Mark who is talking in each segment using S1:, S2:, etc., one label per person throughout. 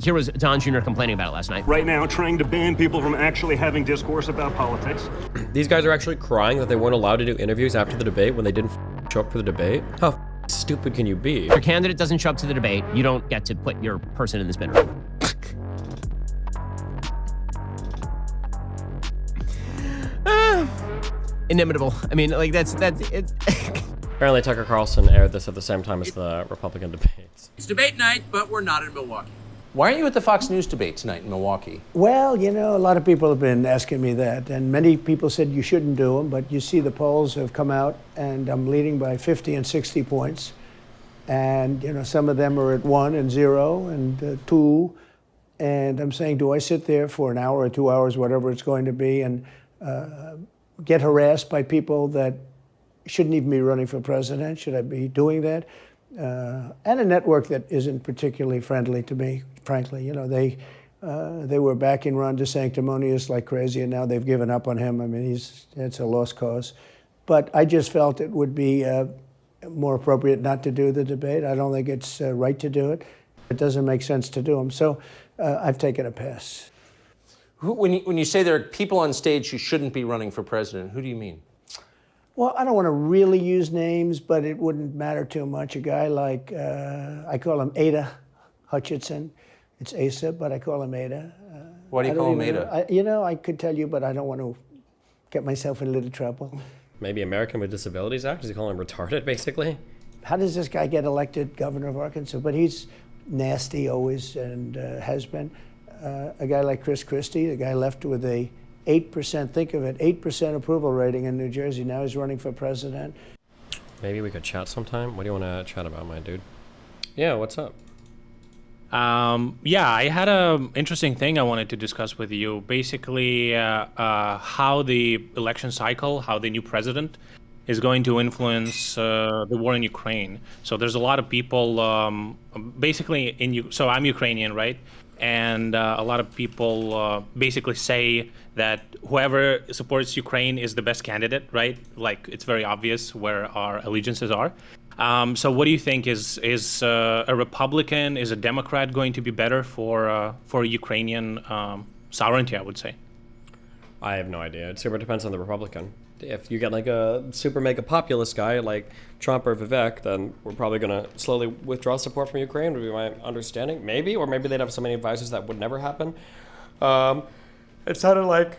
S1: Here was Don Jr. complaining about it last night.
S2: Right now, trying to ban people from actually having discourse about politics.
S3: These guys are actually crying that they weren't allowed to do interviews after the debate when they didn't show up for the debate. How stupid can you be?
S1: If your candidate doesn't show up to the debate, you don't get to put your person in the spin room. Inimitable. I mean, like, that's it.
S3: Apparently Tucker Carlson aired this at the same time as the Republican debates.
S4: It's debate night, but we're not in Milwaukee.
S5: Why aren't you at the Fox News debate tonight in Milwaukee?
S6: Well, you know, a lot of people have been asking me that, and many people said you shouldn't do them, but you see the polls have come out, and I'm leading by 50 and 60 points. And, you know, some of them are at 1 and 0 and 2. And I'm saying, do I sit there for an hour or 2 hours, whatever it's going to be, and get harassed by people that shouldn't even be running for president? Should I be doing that? And a network that isn't particularly friendly to me, frankly. You know, they were backing Ron DeSanctimonious like crazy, and now they've given up on him. I mean, it's a lost cause. But I just felt it would be more appropriate not to do the debate. I don't think it's right to do it. It doesn't make sense to do them. So I've taken a pass.
S5: When you say there are people on stage who shouldn't be running for president, who do you mean?
S6: Well, I don't want to really use names, but it wouldn't matter too much. A guy like, I call him Ada Hutchinson. It's Asa, but I call him Ada.
S5: Why do you call him Ada?
S6: You know, I could tell you, but I don't want to get myself in a little trouble.
S3: Maybe American with Disabilities Act? Does he call him retarded, basically?
S6: How does this guy get elected governor of Arkansas? But he's nasty always and has been. A guy like Chris Christie, the guy left with a 8%, think of it, 8% approval rating in New Jersey. Now he's running for president.
S3: Maybe we could chat sometime. What do you want to chat about, my dude? Yeah, what's up?
S7: Yeah, I had an interesting thing I wanted to discuss with you. Basically, how the election cycle, how the new president is going to influence the war in Ukraine. So there's a lot of people, basically, so I'm Ukrainian, right? And a lot of people basically say that whoever supports Ukraine is the best candidate, right? Like, it's very obvious where our allegiances are. So what do you think? Is a Republican, is a Democrat going to be better for Ukrainian sovereignty, I would say?
S3: I have no idea. It super depends on the Republican. If you get like a super mega populist guy like Trump or Vivek, then we're probably going to slowly withdraw support from Ukraine, would be my understanding. Maybe, or maybe they'd have so many advisors that would never happen. It sounded like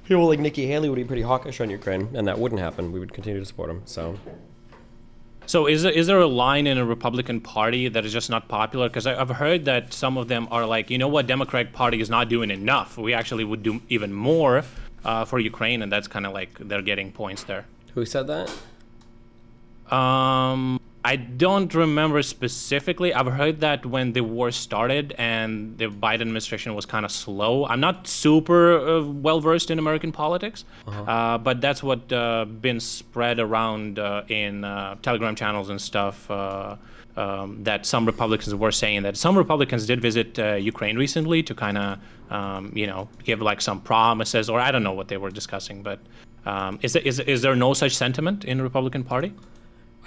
S3: people like Nikki Haley would be pretty hawkish on Ukraine, and that wouldn't happen. We would continue to support him.
S7: So is there a line in a Republican Party that is just not popular? Because I've heard that some of them are like, you know what, Democratic Party is not doing enough. We actually would do even more for Ukraine, and that's kind of like they're getting points there.
S3: Who said that?
S7: I don't remember specifically. I've heard that when the war started and the Biden administration was kind of slow. I'm not super well-versed in American politics, but that's what been spread around in Telegram channels and stuff, that some Republicans were saying that some Republicans did visit Ukraine recently to kind of, give like some promises, or I don't know what they were discussing, but is there no such sentiment in the Republican Party?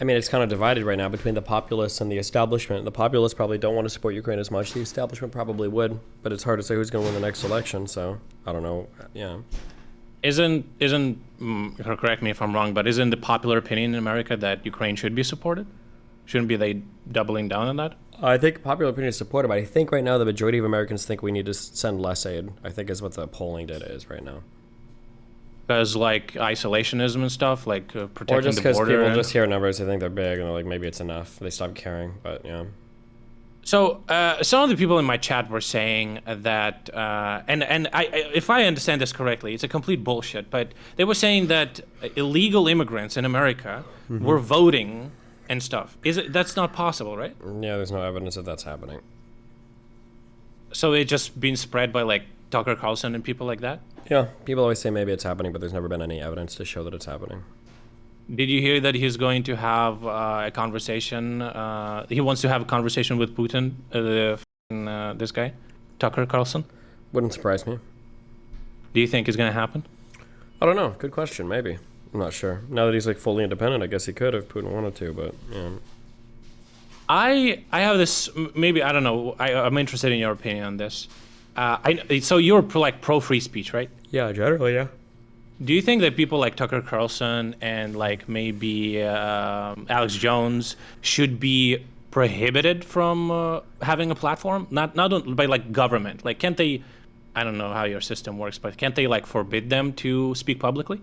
S3: I mean, it's kind of divided right now between the populists and the establishment. The populists probably don't want to support Ukraine as much. The establishment probably would, but it's hard to say who's going to win the next election, so I don't know. Yeah.
S7: Correct me if I'm wrong, but isn't the popular opinion in America that Ukraine should be supported? Shouldn't be they doubling down on that?
S3: I think popular opinion is supported, but I think right now the majority of Americans think we need to send less aid, I think is what the polling data is right now.
S7: Because like isolationism and stuff, like protecting the border.
S3: Or just because people just hear numbers, they think they're big, and they're like, maybe it's enough. They stop caring, but yeah.
S7: So some of the people in my chat were saying that, and if I understand this correctly, it's a complete bullshit, but they were saying that illegal immigrants in America were voting and stuff. That's not possible, right?
S3: Yeah, there's no evidence that that's happening.
S7: So it's just being spread by like Tucker Carlson and people like that?
S3: Yeah, people always say maybe it's happening, but there's never been any evidence to show that it's happening.
S7: Did you hear that he's going to have a conversation? He wants to have a conversation with Putin, this guy, Tucker Carlson?
S3: Wouldn't surprise me.
S7: Do you think it's going to happen?
S3: I don't know. Good question. Maybe. I'm not sure. Now that he's like fully independent, I guess he could if Putin wanted to, but yeah.
S7: I have this, maybe, I don't know, I'm interested in your opinion on this. So you're pro free speech, right?
S3: Yeah, generally, yeah.
S7: Do you think that people like Tucker Carlson and like maybe Alex Jones should be prohibited from having a platform? Not by like government. Like, can't they? I don't know how your system works, but can't they like forbid them to speak publicly?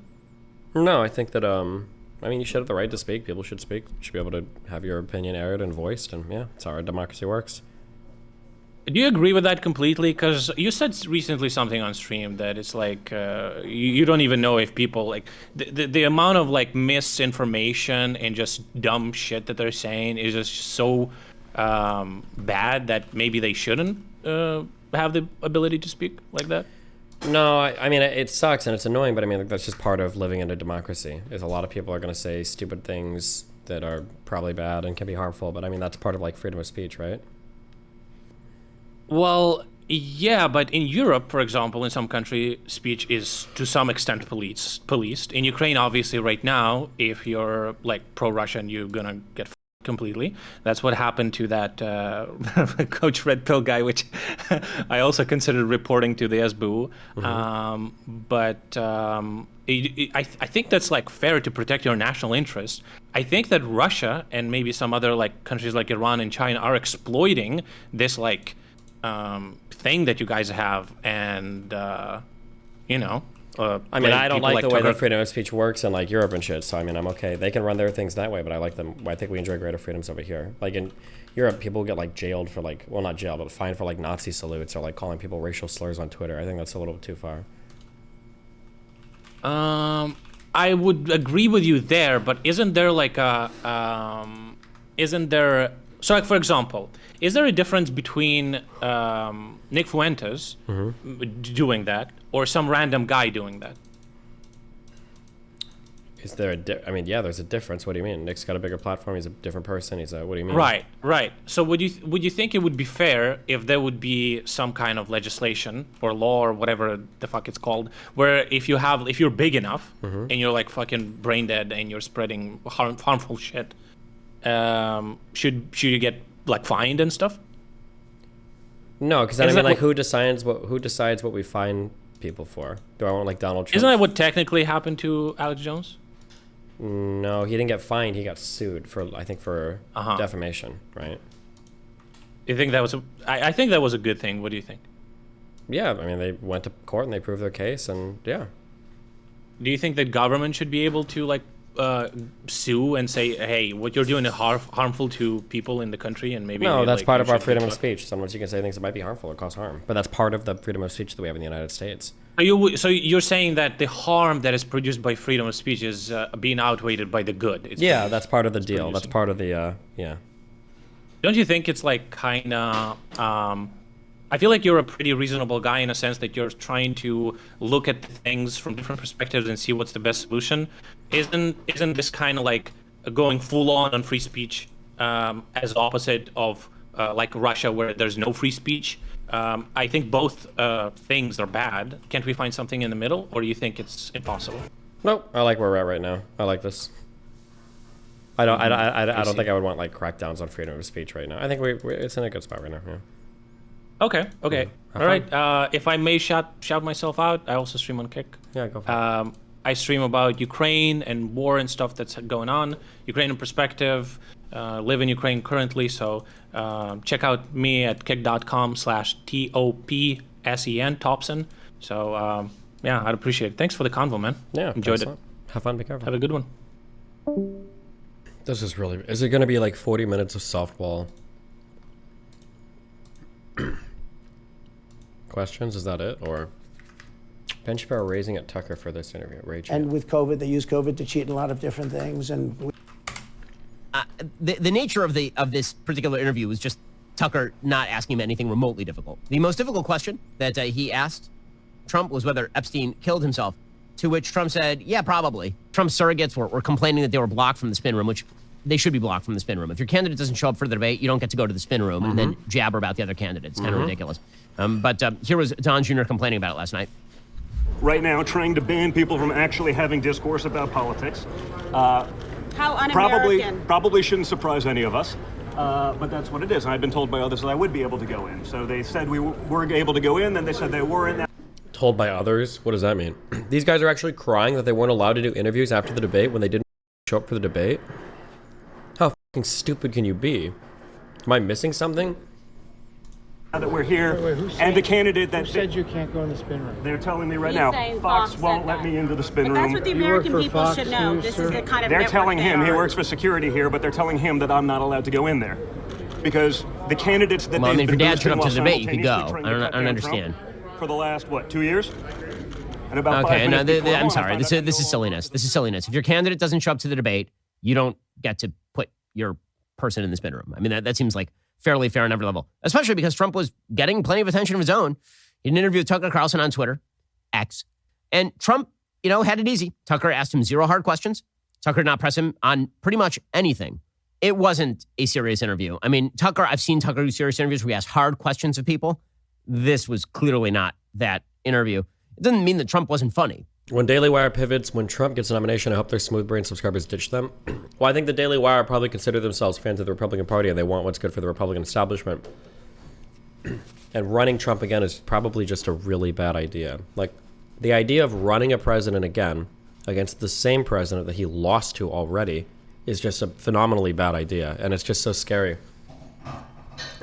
S3: No, I think that I mean, you should have the right to speak. People should speak. You should be able to have your opinion aired and voiced, and yeah, it's how our democracy works.
S7: Do you agree with that completely? Because you said recently something on stream that it's like you don't even know if people like the amount of like misinformation and just dumb shit that they're saying is just so bad that maybe they shouldn't have the ability to speak like that.
S3: No, I mean, it sucks and it's annoying, but I mean, that's just part of living in a democracy. Is a lot of people are going to say stupid things that are probably bad and can be harmful, but I mean, that's part of like freedom of speech, right?
S7: Well, yeah, but in Europe, for example, in some country, speech is to some extent policed. In Ukraine, obviously, right now, if you're like pro-Russian, you're gonna get completely. That's what happened to that Coach Red Pill guy, which I also considered reporting to the SBU. I think that's like fair to protect your national interest. I think that Russia and maybe some other like countries like Iran and China are exploiting this like thing that you guys have, and you know.
S3: I mean, I don't like the way that freedom of speech works in like Europe and shit. So I mean, I'm okay. They can run their things that way, but I like them. I think we enjoy greater freedoms over here. Like in Europe, people get like jailed for like, well, not jailed, but fined for like Nazi salutes or like calling people racial slurs on Twitter. I think that's a little too far.
S7: I would agree with you there, but isn't there like a so like, for example, is there a difference between Nick Fuentes doing that or some random guy doing that?
S3: Is there I mean, yeah, there's a difference. What do you mean? Nick's got a bigger platform. He's a different person. What do you mean?
S7: Right. So would you think it would be fair if there would be some kind of legislation or law or whatever the fuck it's called, where if you're big enough and you're like fucking brain dead and you're spreading harmful shit, should you get like fined and stuff?
S3: No, because I mean, like, who decides what we fine people for? Do I want like Donald Trump?
S7: Isn't that what technically happened to Alex Jones?
S3: No, he didn't get fined. He got sued for, I think, for defamation, right?
S7: You think that was I think that was a good thing. What do you think?
S3: Yeah, I mean, they went to court and they proved their case, and yeah.
S7: Do you think that government should be able to like sue and say, hey, what you're doing is harmful to people in the country, and maybe
S3: no, that's
S7: like,
S3: part of our freedom of speech. Sometimes you can say things that might be harmful or cause harm, but that's part of the freedom of speech that we have in the United States.
S7: So you're saying that the harm that is produced by freedom of speech is being outweighed by the good?
S3: Yeah, that's part of the deal. That's part of the yeah.
S7: Don't you think it's like kind of I feel like you're a pretty reasonable guy in a sense that you're trying to look at things from different perspectives and see what's the best solution. Isn't this kind of like going full on free speech as opposite of like Russia, where there's no free speech? I think both things are bad. Can't we find something in the middle, or do you think it's impossible?
S3: Nope, I like where we're at right now. I like this. I don't think I would want like crackdowns on freedom of speech right now. I think it's in a good spot right now. Yeah.
S7: Okay. All right. If I may shout myself out, I also stream on Kick.
S3: Yeah, go for it.
S7: I stream about Ukraine and war and stuff that's going on. Ukrainian perspective. Live in Ukraine currently, so check out me at kick.com/TOPSEN, Topson. So yeah, I'd appreciate it. Thanks for the convo, man.
S3: Yeah,
S7: enjoyed it.
S3: Have fun. Be careful.
S7: Have a good one.
S3: This is really. Is it going to be like 40 minutes of softball? Questions? Is that it? Or Ben Shapiro raising at Tucker for this interview?
S6: And with COVID, they use COVID to cheat in a lot of different things. And
S1: the nature of this particular interview was just Tucker not asking him anything remotely difficult. The most difficult question that he asked Trump was whether Epstein killed himself, to which Trump said, yeah, probably. Trump's surrogates were complaining that they were blocked from the spin room, which they should be blocked from the spin room. If your candidate doesn't show up for the debate, you don't get to go to the spin room and then jabber about the other candidate. It's kind of ridiculous. But here was Don Jr. complaining about it last night.
S2: Right now, trying to ban people from actually having discourse about politics.
S8: How un-American.
S2: Probably shouldn't surprise any of us. But that's what it is. And I've been told by others that I would be able to go in. So they said we were able to go in, then they said they weren't.
S3: Told by others? What does that mean? These guys are actually crying that they weren't allowed to do interviews after the debate when they didn't show up for the debate? How fucking stupid can you be? Am I missing something?
S2: Now that we're here, and the candidate that...
S8: Who said you can't go in the spin room?
S2: They're telling me right
S9: He's
S2: now,
S9: saying
S2: Fox
S9: Fox
S2: won't
S9: said
S2: let
S9: that.
S2: me into the spin
S9: But
S2: room.
S9: that's what the
S8: You work
S9: American
S8: for
S9: people
S8: Fox
S9: should know.
S8: News,
S9: This
S8: sir?
S9: is the kind of
S2: They're
S9: network
S2: telling
S9: they
S2: him, he
S9: are.
S2: works for security here, but they're telling him that I'm not allowed to go in there. Because the candidates that
S1: Well, I
S2: they've
S1: mean, if
S2: been
S1: your dad showed up to
S2: boosting
S1: the
S2: while
S1: debate, you could go.
S2: simultaneously
S1: I don't
S2: trying to cut down
S1: understand.
S2: Trump for the last, what, 2 years? And about 5
S1: Okay, no,
S2: minutes before
S1: I'm
S2: I
S1: sorry.
S2: found
S1: This
S2: out
S1: is
S2: no
S1: silliness. This is silliness. If your candidate doesn't show up to the debate, you don't get to put your person in the spin room. I mean, that seems like fairly fair on every level, especially because Trump was getting plenty of attention of his own. He did an interview with Tucker Carlson on Twitter, X, and Trump, had it easy. Tucker asked him 0 hard questions. Tucker did not press him on pretty much anything. It wasn't a serious interview. I mean, I've seen Tucker do serious interviews where he asks hard questions of people. This was clearly not that interview. It doesn't mean that Trump wasn't funny.
S3: When Daily Wire pivots, when Trump gets a nomination, I hope their smooth brain subscribers ditch them. Well, I think the Daily Wire probably consider themselves fans of the Republican Party and they want what's good for the Republican establishment. And running Trump again is probably just a really bad idea. Like, the idea of running a president again against the same president that he lost to already is just a phenomenally bad idea. And it's just so scary.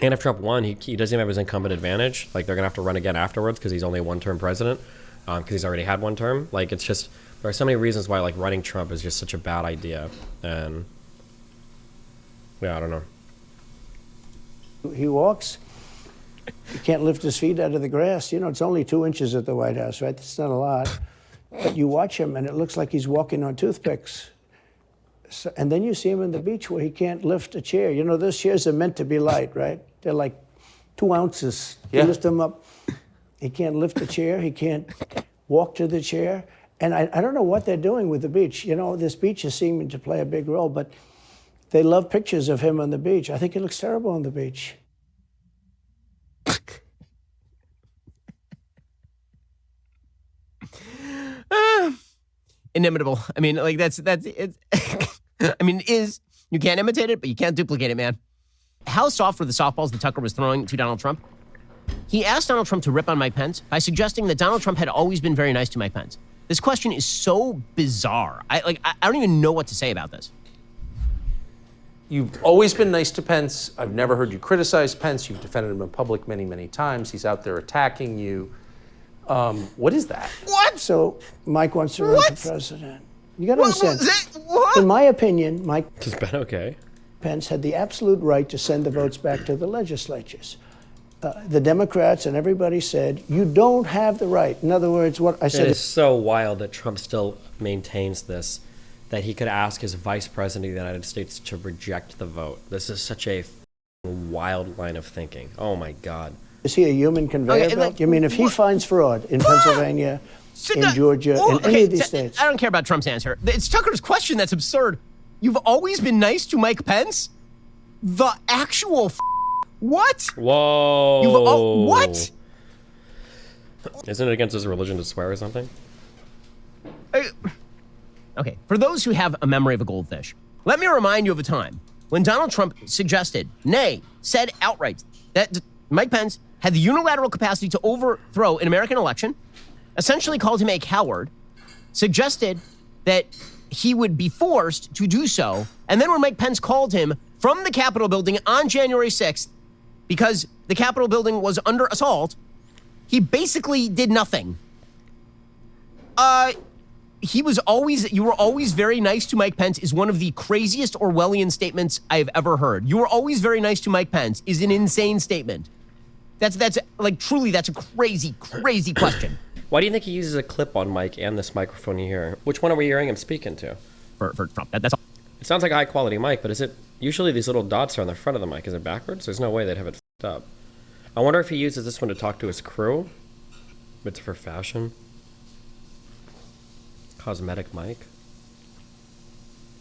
S3: And if Trump won, he doesn't even have his incumbent advantage. Like, they're going to have to run again afterwards because he's only a one-term president. Because he's already had one term. Like, it's just, there are so many reasons why, like, running Trump is just such a bad idea. And, yeah, I don't know.
S6: He walks, he can't lift his feet out of the grass. It's only 2 inches at the White House, right? That's not a lot. But you watch him, and it looks like he's walking on toothpicks. So, and then you see him on the beach where he can't lift a chair. Those chairs are meant to be light, right? They're like 2 ounces. You
S5: Yeah.
S6: lift them up. He can't lift the chair. He can't walk to the chair. And I don't know what they're doing with the beach. This beach is seeming to play a big role, but they love pictures of him on the beach. I think he looks terrible on the beach.
S1: Inimitable. I mean, like, that's it. I mean, you can't imitate it, but you can't duplicate it, man. How soft were the softballs that Tucker was throwing to Donald Trump? He asked Donald Trump to rip on Mike Pence by suggesting that Donald Trump had always been very nice to Mike Pence. This question is so bizarre. I don't even know what to say about this.
S5: You've always been nice to Pence. I've never heard you criticize Pence. You've defended him in public many, many times. He's out there attacking you. What is that?
S1: What?
S6: So Mike wants to run
S1: What?
S6: for president. You got to understand.
S1: What?
S6: In my opinion, Mike
S3: It's been okay.
S6: Pence had the absolute right to send the votes back to the legislatures. The Democrats and everybody said, you don't have the right. In other words, what I
S3: It
S6: said
S3: is so wild that Trump still maintains this, that he could ask his vice president of the United States to reject the vote. This is such a wild line of thinking. Oh my God.
S6: is he a human conveyor
S1: Okay,
S6: belt?
S1: like,
S6: You mean if he finds fraud in Pennsylvania, in Georgia, in any of these states?
S1: I don't care about Trump's answer. It's Tucker's question that's absurd. You've always been nice to Mike Pence? The actual what?
S3: Whoa.
S1: What?
S3: Isn't it against his religion to swear or something?
S1: Okay, for those who have a memory of a goldfish, let me remind you of a time when Donald Trump suggested, nay, said outright, that Mike Pence had the unilateral capacity to overthrow an American election, essentially called him a coward, suggested that he would be forced to do so, and then when Mike Pence called him from the Capitol building on January 6th, because the Capitol building was under assault, he basically did nothing. You were always very nice to Mike Pence is one of the craziest Orwellian statements I've ever heard. You were always very nice to Mike Pence is an insane statement. That's like, truly, that's a crazy, crazy question.
S3: Why do you think he uses a clip on mic and this microphone you hear? Which one are we hearing him speaking to?
S1: For Trump, that's all.
S3: It sounds like a high quality mic, but is it, usually these little dots are on the front of the mic. Is it backwards? There's no way they'd have it f***ed up. I wonder if he uses this one to talk to his crew. It's for fashion. Cosmetic mic.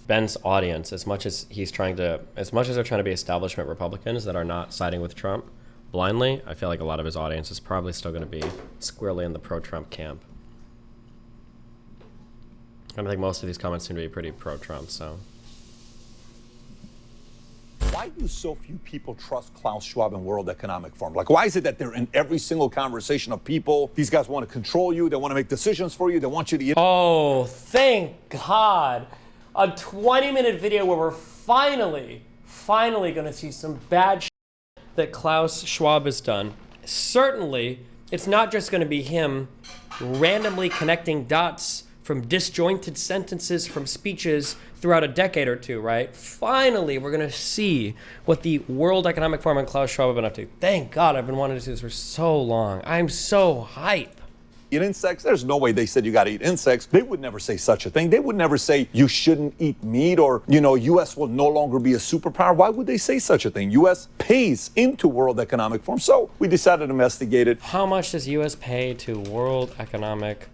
S3: Ben's audience, as much as they're trying to be establishment Republicans that are not siding with Trump blindly, I feel like a lot of his audience is probably still going to be squarely in the pro-Trump camp. I think most of these comments seem to be pretty pro-Trump, so.
S9: Why do so few people trust Klaus Schwab and World Economic Forum? Like, why is it that they're in every single conversation of people? These guys want to control you. They want to make decisions for you. They want you to...
S3: Oh, thank God. A 20-minute video where we're finally going to see some bad shit that Klaus Schwab has done. Certainly, it's not just going to be him randomly connecting dots from disjointed sentences from speeches throughout a decade or two, right? Finally, we're going to see what the World Economic Forum and Klaus Schwab have been up to. Thank God, I've been wanting to see this for so long. I'm so hype.
S9: Eat insects? There's no way they said you got to eat insects. They would never say such a thing. They would never say you shouldn't eat meat or, U.S. will no longer be a superpower. Why would they say such a thing? U.S. pays into World Economic Forum. So we decided to investigate it.
S3: How much does U.S. pay to World Economic?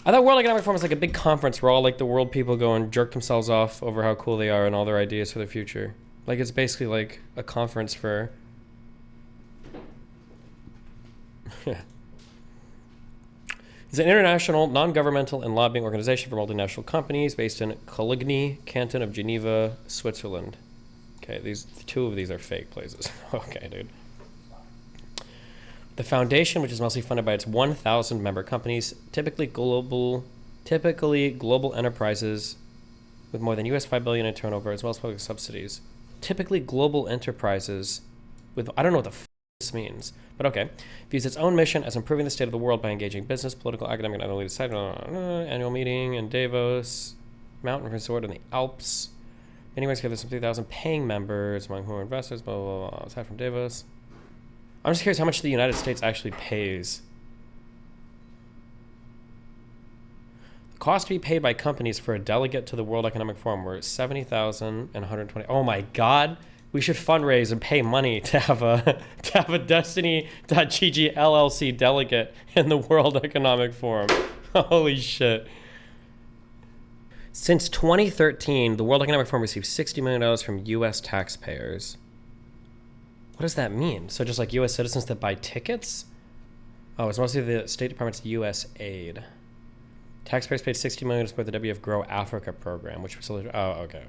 S3: I thought World Economic Forum was like a big conference where all like the world people go and jerk themselves off over how cool they are and all their ideas for the future. Like it's basically like a conference for... It's an international, non-governmental, and lobbying organization for multinational companies based in Coligny, Canton of Geneva, Switzerland. Okay, two of these are fake places. Okay, dude. The foundation, which is mostly funded by its 1,000 member companies, typically global enterprises with more than US $5 billion in turnover, as well as public subsidies. Typically global enterprises with, I don't know what the this means, but okay. Views its own mission as improving the state of the world by engaging business, political, academic, and not only decided annual meeting in Davos, mountain resort in the Alps. Anyways, together some 3,000 paying members, among whom are investors, blah, blah, blah, aside from Davos. I'm just curious how much the United States actually pays. The cost to be paid by companies for a delegate to the World Economic Forum were $70,000 and $120. Oh my God. We should fundraise and pay money to have a Destiny.gg LLC delegate in the World Economic Forum. Holy shit. Since 2013, the World Economic Forum received $60 million from U.S. taxpayers. What does that mean? So just like U.S. citizens that buy tickets? Oh, it's mostly the State Department's U.S. aid. Taxpayers paid $60 million to support the WF Grow Africa program, which facilitated... Oh, okay.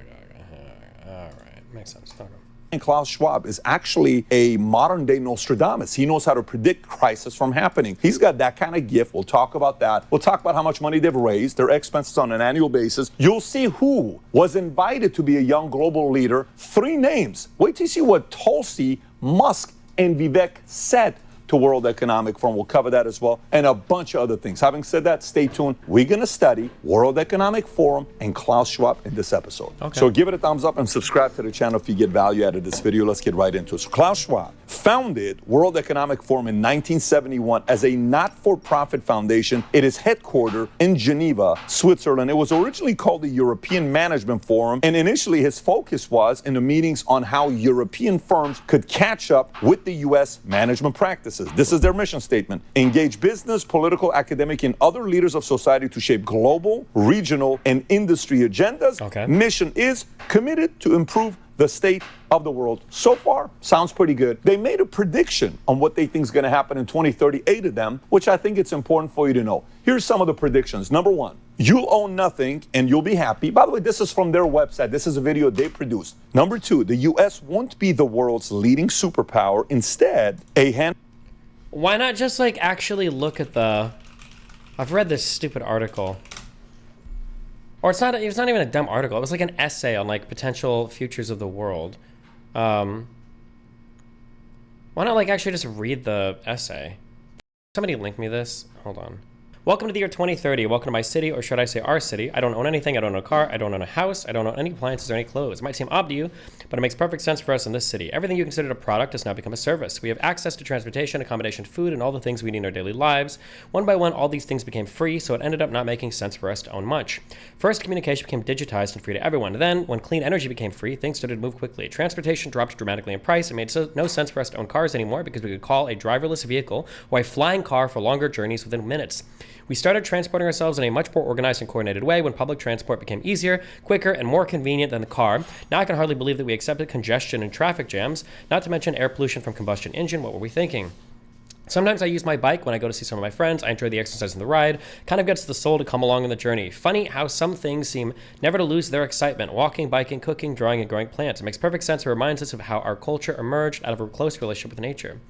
S3: All right. Makes sense. Okay.
S9: And Klaus Schwab is actually a modern-day Nostradamus. He knows how to predict crisis from happening. He's got that kind of gift. We'll talk about that. We'll talk about how much money they've raised, their expenses on an annual basis. You'll see who was invited to be a young global leader. 3 names. Wait till you see what Tulsi, Musk, and Vivek said to World Economic Forum. We'll cover that as well, and a bunch of other things. Having said that, stay tuned. We're going to study World Economic Forum and Klaus Schwab in this episode. Okay. So give it a thumbs up and subscribe to the channel if you get value out of this video. Let's get right into it. So Klaus Schwab founded World Economic Forum in 1971 as a not-for-profit foundation. It is headquartered in Geneva, Switzerland. It was originally called the European Management Forum, and initially his focus was in the meetings on how European firms could catch up with the U.S. management practices. This is their mission statement. Engage business, political, academic, and other leaders of society to shape global, regional, and industry agendas. Okay. Mission is committed to improve the state of the world. So far, sounds pretty good. They made a prediction on what they think is going to happen in 2030, 8 of them, which I think it's important for you to know. Here's some of the predictions. Number 1, you'll own nothing and you'll be happy. By the way, this is from their website. This is a video they produced. Number 2, the U.S. won't be the world's leading superpower. Instead,
S3: Why not just like actually look at the... I've read this stupid article. Or it's not even a dumb article. It was like an essay on like potential futures of the world. Why not like actually just read the essay? Somebody link me this. Hold on. Welcome to the year 2030. Welcome to my city, or should I say our city. I don't own anything. I don't own a car. I don't own a house. I don't own any appliances or any clothes. It might seem odd to you, but it makes perfect sense for us in this city. Everything you considered a product has now become a service. We have access to transportation, accommodation, food, and all the things we need in our daily lives. One by one, all these things became free, so it ended up not making sense for us to own much. First, communication became digitized and free to everyone. Then, when clean energy became free, things started to move quickly. Transportation dropped dramatically in price. It made no sense for us to own cars anymore because we could call a driverless vehicle or a flying car for longer journeys within minutes. We started transporting ourselves in a much more organized and coordinated way when public transport became easier, quicker, and more convenient than the car. Now I can hardly believe that we accepted congestion and traffic jams, not to mention air pollution from combustion engine. What were we thinking? Sometimes I use my bike when I go to see some of my friends. I enjoy the exercise and the ride. Kind of gets the soul to come along on the journey. Funny how some things seem never to lose their excitement. Walking, biking, cooking, drawing, and growing plants. It makes perfect sense. It reminds us of how our culture emerged out of a close relationship with nature.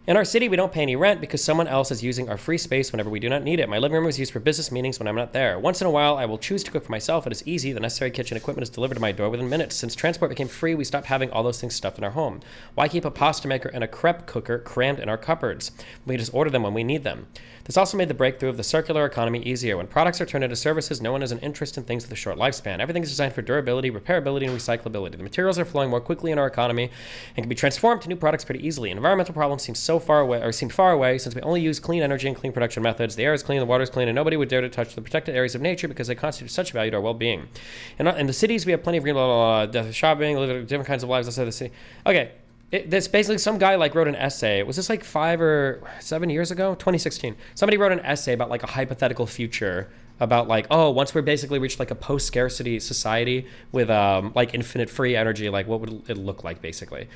S3: In our city, we don't pay any rent because someone else is using our free space whenever we do not need it. My living room is used for business meetings when I'm not there. Once in a while, I will choose to cook for myself. It is easy. The necessary kitchen equipment is delivered to my door within minutes. Since transport became free, we stopped having all those things stuffed in our home. Why keep a pasta maker and a crepe cooker crammed in our cupboards? We just order them when we need them. This also made the breakthrough of the circular economy easier. When products are turned into services, no one has an interest in things with a short lifespan. Everything is designed for durability, repairability, and recyclability. The materials are flowing more quickly in our economy and can be transformed to new products pretty easily. Environmental problems seem far away since we only use clean energy and clean production methods. The air is clean, the water is clean, and nobody would dare to touch the protected areas of nature because they constitute such value to our well-being. In the cities, we have plenty of green, shopping, live different kinds of lives outside the city. Okay. This basically some guy wrote an essay. Was this 5 or 7 years ago? 2016. Somebody wrote an essay about a hypothetical future about once we're basically reached a post-scarcity society with infinite free energy, what would it look like basically?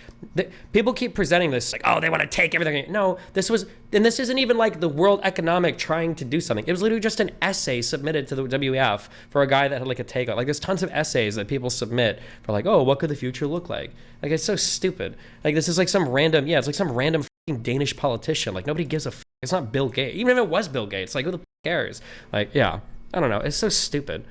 S3: People keep presenting this they want to take everything. No, this isn't even the World Economic trying to do something. It was literally just an essay submitted to the WEF for a guy that had a take. There's tons of essays that people submit for what could the future look like? It's so stupid. This is some random, it's some random Danish politician. Nobody gives a it's not Bill Gates. Even if it was Bill Gates, who the cares? Yeah, I don't know. It's so stupid.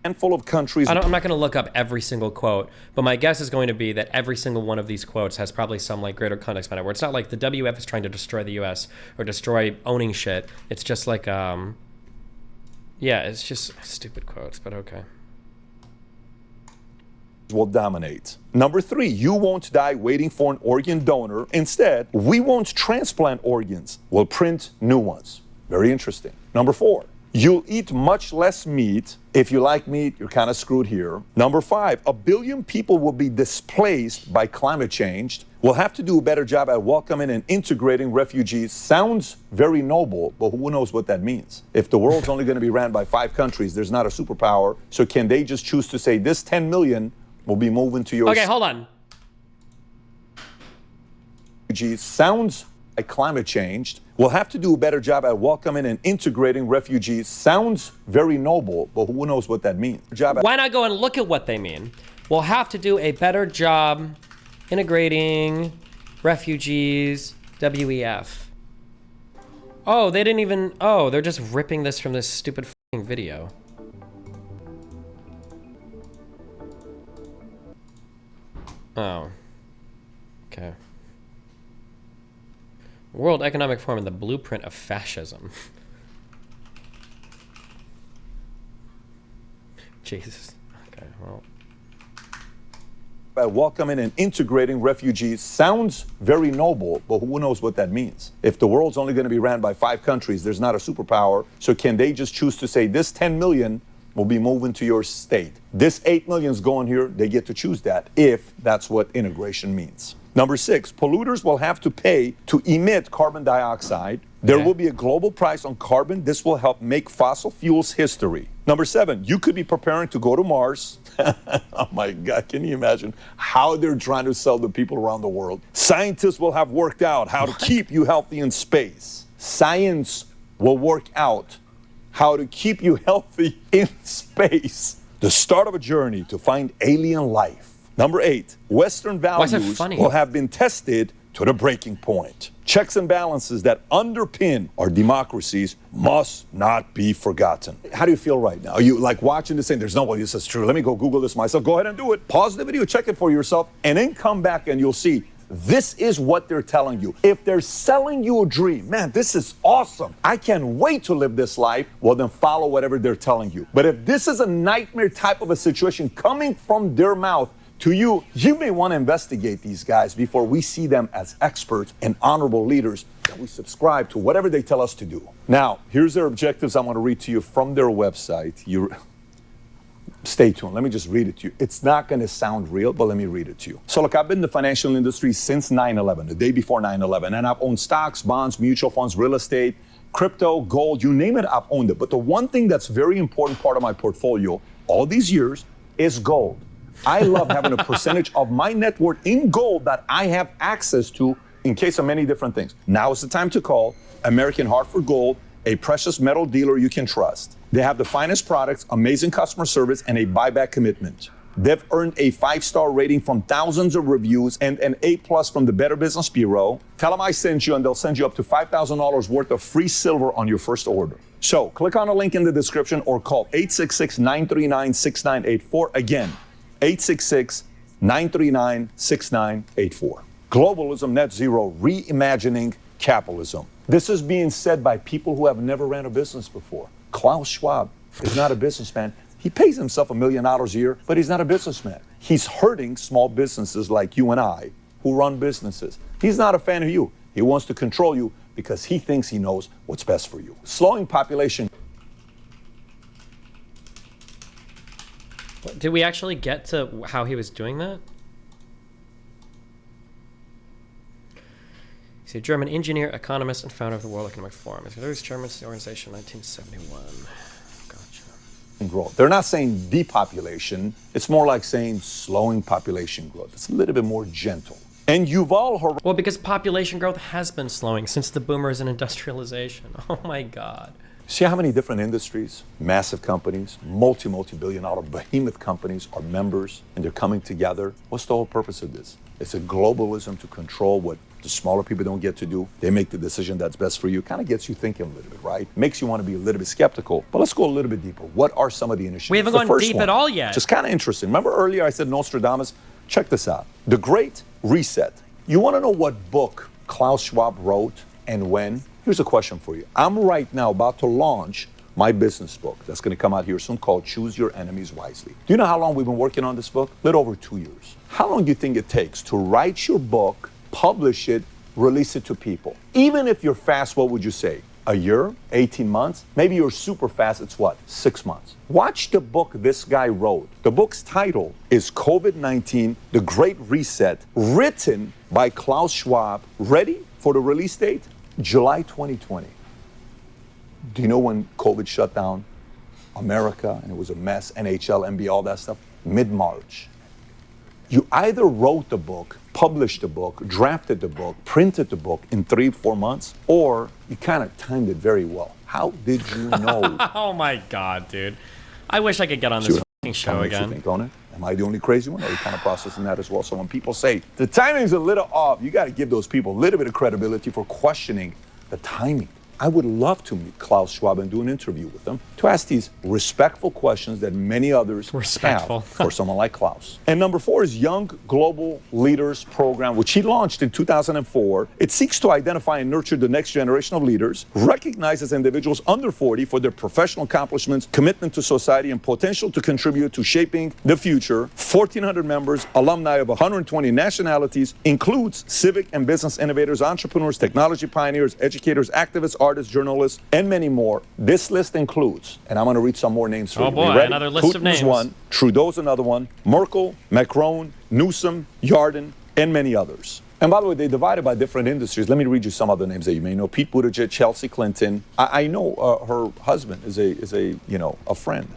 S9: Handful of countries.
S3: I'm not going to look up every single quote, but my guess is going to be that every single one of these quotes has probably some greater context behind it, where it's not the WF is trying to destroy the U.S. or destroy owning shit. It's just yeah, it's just stupid quotes, but okay.
S9: Will dominate. Number 3, you won't die waiting for an organ donor. Instead, we won't transplant organs. We'll print new ones. Very interesting. Number 4, you'll eat much less meat. If you like meat, you're kind of screwed here. Number 5, 1 billion people will be displaced by climate change. We'll have to do a better job at welcoming and integrating refugees. Sounds very noble, but who knows what that means? If the world's only going to be ran by 5 countries, there's not a superpower. So can they just choose to say this 10 million will be moving to your...
S3: Okay, hold on.
S9: Sounds like climate change. We'll have to do a better job at welcoming and integrating refugees. Sounds very noble, but who knows what that means?
S3: Why not go and look at what they mean? We'll have to do a better job integrating refugees, WEF. Oh, they didn't even... Oh, they're just ripping this from this stupid f***ing video. Oh. Okay. World Economic Forum and the Blueprint of Fascism. Jesus. Okay, well.
S9: By welcoming and integrating refugees sounds very noble, but who knows what that means? If the world's only going to be ran by 5 countries, there's not a superpower. So can they just choose to say this 10 million will be moving to your state? This 8 million is going here. They get to choose that if that's what integration means. Number 6, polluters will have to pay to emit carbon dioxide. There will be a global price on carbon. This will help make fossil fuels history. Number 7, you could be preparing to go to Mars. Oh my God, can you imagine how they're trying to sell the people around the world? Scientists will have worked out how to keep you healthy in space. Science will work out how to keep you healthy in space. The start of a journey to find alien life. Number 8, Western values will have been tested to the breaking point. Checks and balances that underpin our democracies must not be forgotten. How do you feel right now? Are you watching this saying, there's no way this is true? Let me go Google this myself. Go ahead and do it. Pause the video, check it for yourself, and then come back and you'll see this is what they're telling you. If they're selling you a dream, man, this is awesome. I can't wait to live this life. Well, then follow whatever they're telling you. But if this is a nightmare type of a situation coming from their mouth to you, you may want to investigate these guys before we see them as experts and honorable leaders that we subscribe to whatever they tell us to do. Now, here's their objectives. I'm going to read to you from their website. Stay tuned. Let me just read it to you. It's not going to sound real, but let me read it to you. So look, I've been in the financial industry since 9/11, the day before 9/11, and I've owned stocks, bonds, mutual funds, real estate, crypto, gold, you name it, I've owned it. But the one thing that's very important part of my portfolio all these years is gold. I love having a percentage of my net worth in gold that I have access to in case of many different things. Now is the time to call American Hartford Gold, a precious metal dealer you can trust. They have the finest products, amazing customer service, and a buyback commitment. They've earned a 5-star rating from thousands of reviews and an A+ from the Better Business Bureau. Tell them I sent you, and they'll send you up to $5,000 worth of free silver on your first order. So click on the link in the description or call 866-939-6984. Again, 866-939-6984. Globalism, net zero, reimagining capitalism. This is being said by people who have never ran a business before. Klaus Schwab is not a businessman. He pays himself $1 million a year, but he's not a businessman. He's hurting small businesses like you and I who run businesses. He's not a fan of you. He wants to control you because he thinks he knows what's best for you. Slowing population.
S3: Did we actually get to how he was doing that? He's a German engineer, economist, and founder of the World Economic Forum. He's the German organization in 1971.
S9: Growth. They're not saying depopulation. It's more like saying slowing population growth. It's a little bit more gentle. And
S3: Well, because population growth has been slowing since the boomers and industrialization. Oh my God.
S9: See how many different industries, massive companies, multi-billion dollar behemoth companies are members and they're coming together. What's the whole purpose of this? It's a globalism to control what the smaller people don't get to do. They make the decision that's best for you. Kind of gets you thinking a little bit, right? Makes you want to be a little bit skeptical. But let's go a little bit deeper. What are some of the initiatives?
S3: We haven't gone deep at all yet.
S9: Just kind of interesting. Remember earlier I said Nostradamus? Check this out. The Great Reset. You want to know what book Klaus Schwab wrote and when? Here's a question for you. I'm right now about to launch my business book that's going to come out here soon called Choose Your Enemies Wisely. Do you know how long we've been working on this book? A little over 2 years. How long do you think it takes to write your book, publish it, release it to people? Even if you're fast, what would you say? A year? 18 months? Maybe you're super fast, it's what? 6 months. Watch the book this guy wrote. The book's title is COVID-19, The Great Reset, written by Klaus Schwab. Ready for the release date? July 2020. Do you know when COVID shut down America and it was a mess, NHL, NBA, all that stuff? Mid-March. You either wrote the book, published the book, drafted the book, printed the book in 3-4 months, or you kind of timed it very well. How did you know?
S3: Oh my God, dude. I wish I could get on this fucking show again.
S9: You think on it? Am I the only crazy one? Or are you kind of processing that as well? So when people say the timing's a little off, you got to give those people a little bit of credibility for questioning the timing. I would love to meet Klaus Schwab and do an interview with him to ask these respectful questions that many others have for someone like Klaus. And number 4 is Young Global Leaders Program, which he launched in 2004. It seeks to identify and nurture the next generation of leaders, recognizes individuals under 40 for their professional accomplishments, commitment to society, and potential to contribute to shaping the future. 1,400 members, alumni of 120 nationalities, includes civic and business innovators, entrepreneurs, technology pioneers, educators, activists, artists, journalists, and many more. This list includes, and I'm going to read some more names for you.
S3: Oh boy, another list of names.
S9: Putin's one, Trudeau's another one, Merkel, Macron, Newsom, Yarden, and many others. And by the way, they divided by different industries. Let me read you some other names that you may know. Pete Buttigieg, Chelsea Clinton. I know her husband is a friend,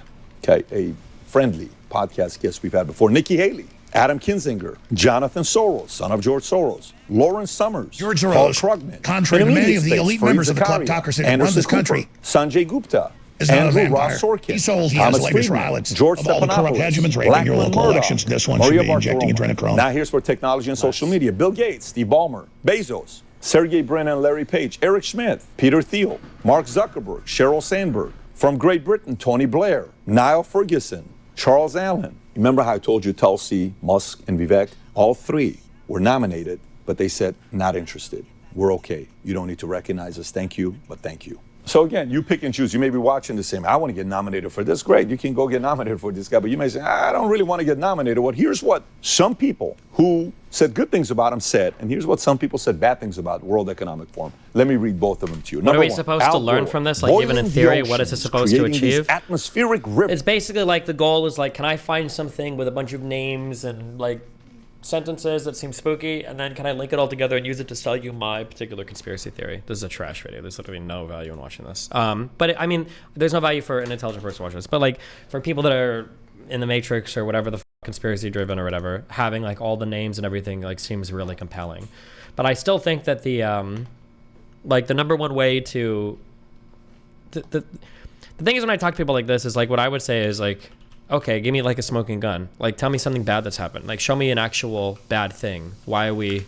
S9: okay, a friendly podcast guest we've had before. Nikki Haley, Adam Kinzinger, Jonathan Soros, son of George Soros, Lawrence Summers,
S10: George
S9: Paul
S10: Soros,
S9: Krugman,
S10: contrary to many of the elite members of the kleptocracy that run this country,
S9: Sanjay Gupta,
S10: is not a
S9: Andrew
S10: vampire.
S9: Ross Sorkin,
S10: He sold
S9: Thomas
S10: his
S9: Friedman,
S10: violence
S9: George
S10: of all the corrupt
S9: Stephanopoulos,
S10: hegemons raping your local elections. This one should
S9: Maria
S10: be injecting
S9: Bartiromo.
S10: adrenochrome.
S9: Now here's for technology and social media. Bill Gates, Steve Ballmer, Bezos, Sergey Brin and Larry Page, Eric Schmidt, Peter Thiel, Mark Zuckerberg, Sheryl Sandberg. From Great Britain, Tony Blair, Niall Ferguson, Charles Allen. Remember how I told you Tulsi, Musk, and Vivek? All 3 were nominated, but they said, not interested. We're okay. You don't need to recognize us. Thank you, but thank you. So again, you pick and choose. You may be watching the same. I want to get nominated for this. Great, you can go get nominated for this guy. But you may say, I don't really want to get nominated. Well, here's what some people who said good things about him said, and here's what some people said bad things about World Economic Forum. Let me read both of them to you.
S3: What are we supposed to learn from this? Like, even in theory, what is it supposed to achieve?
S9: Atmospheric rivers.
S3: It's basically like the goal is like, can I find something with a bunch of names and like sentences that seem spooky, and then can I link it all together and use it to sell you my particular conspiracy theory? This is a trash video. There's literally no value in watching this. But I mean, there's no value for an intelligent person watching this. But like for people that are in the Matrix or whatever, the conspiracy driven or whatever, having like all the names and everything like seems really compelling. But I still think that the like the number one way to the thing is, when I talk to people like this, is like what I would say is like, okay, give me like a smoking gun. Like, tell me something bad that's happened. Like, show me an actual bad thing. Why are we...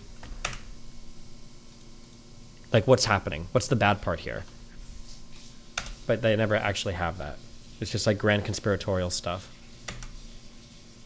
S3: Like, what's happening? What's the bad part here? But they never actually have that. It's just like grand conspiratorial stuff.